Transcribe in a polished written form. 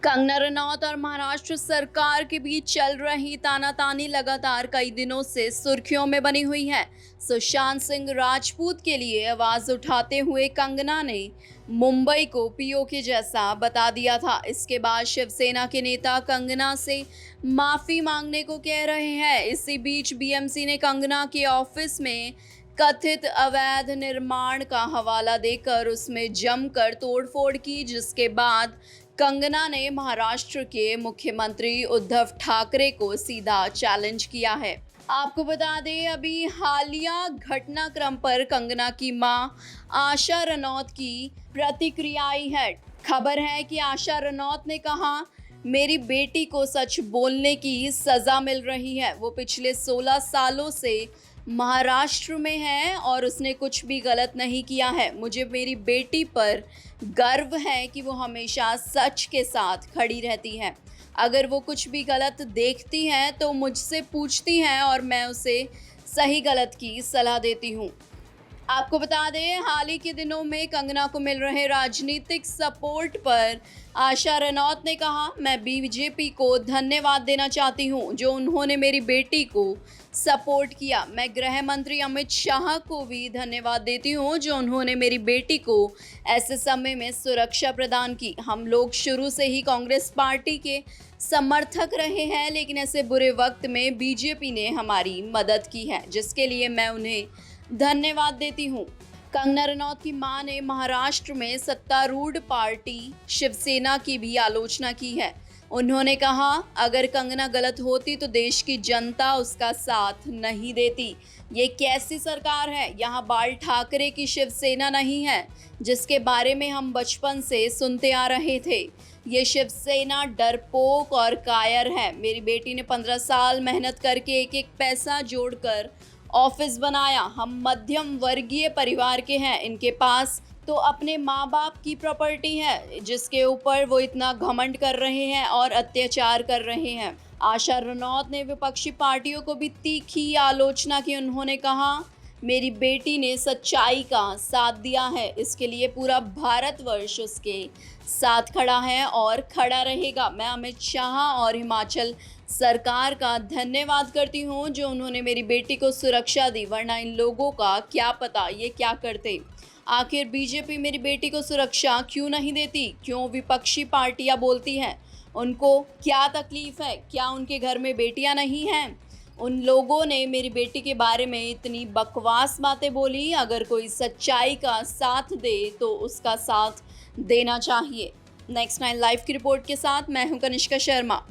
कंगना रनौत और महाराष्ट्र सरकार के बीच चल रही तानातानी लगातार कई दिनों से सुर्खियों में बनी हुई है। सुशांत सिंह राजपूत के लिए आवाज उठाते हुए कंगना ने मुंबई को पीओके जैसा बता दिया था। इसके बाद शिवसेना के नेता कंगना से माफी मांगने को कह रहे हैं। इसी बीच बीएमसी ने कंगना के ऑफिस में कथित अवैध निर्माण का हवाला देकर उसमें जमकर तोड़फोड़ की, जिसके बाद कंगना ने महाराष्ट्र के मुख्यमंत्री उद्धव ठाकरे को सीधा चैलेंज किया है। आपको बता दें, अभी हालिया घटनाक्रम पर कंगना की मां आशा रनौत की प्रतिक्रिया आई है। खबर है कि आशा रनौत ने कहा, मेरी बेटी को सच बोलने की सजा मिल रही है। वो पिछले 16 सालों से महाराष्ट्र में है और उसने कुछ भी गलत नहीं किया है। मुझे मेरी बेटी पर गर्व है कि वो हमेशा सच के साथ खड़ी रहती है। अगर वो कुछ भी गलत देखती हैं तो मुझसे पूछती हैं और मैं उसे सही गलत की सलाह देती हूँ। आपको बता दें, हाल ही के दिनों में कंगना को मिल रहे राजनीतिक सपोर्ट पर आशा रनौत ने कहा, मैं बीजेपी को धन्यवाद देना चाहती हूं जो उन्होंने मेरी बेटी को सपोर्ट किया। मैं गृह मंत्री अमित शाह को भी धन्यवाद देती हूं जो उन्होंने मेरी बेटी को ऐसे समय में सुरक्षा प्रदान की। हम लोग शुरू से ही कांग्रेस पार्टी के समर्थक रहे हैं, लेकिन ऐसे बुरे वक्त में बीजेपी ने हमारी मदद की है, जिसके लिए मैं उन्हें धन्यवाद देती हूँ। कंगना रनौत की मां ने महाराष्ट्र में सत्तारूढ़ पार्टी शिवसेना की भी आलोचना की है। उन्होंने कहा, अगर कंगना गलत होती तो देश की जनता उसका साथ नहीं देती। ये कैसी सरकार है? यहाँ बाल ठाकरे की शिवसेना नहीं है, जिसके बारे में हम बचपन से सुनते आ रहे थे। ये शिवसेना डरपोक और कायर है। मेरी बेटी ने 15 साल मेहनत करके एक एक पैसा जोड़कर ऑफिस बनाया। हम मध्यम वर्गीय परिवार के हैं। इनके पास तो अपने माँ बाप की प्रॉपर्टी है, जिसके ऊपर वो इतना घमंड कर रहे हैं और अत्याचार कर रहे हैं। आशा रनौत ने विपक्षी पार्टियों को भी तीखी आलोचना की। उन्होंने कहा, मेरी बेटी ने सच्चाई का साथ दिया है, इसके लिए पूरा भारतवर्ष उसके साथ खड़ा है और खड़ा रहेगा। मैं अमित शाह और हिमाचल सरकार का धन्यवाद करती हूँ जो उन्होंने मेरी बेटी को सुरक्षा दी, वरना इन लोगों का क्या पता ये क्या करते। आखिर बीजेपी मेरी बेटी को सुरक्षा क्यों नहीं देती? क्यों विपक्षी पार्टियां बोलती हैं? उनको क्या तकलीफ है? क्या उनके घर में बेटियां नहीं हैं? उन लोगों ने मेरी बेटी के बारे में इतनी बकवास बातें बोली। अगर कोई सच्चाई का साथ दे तो उसका साथ देना चाहिए। नेक्स्ट 9 लाइव की रिपोर्ट के साथ मैं हूं कनिष्का शर्मा।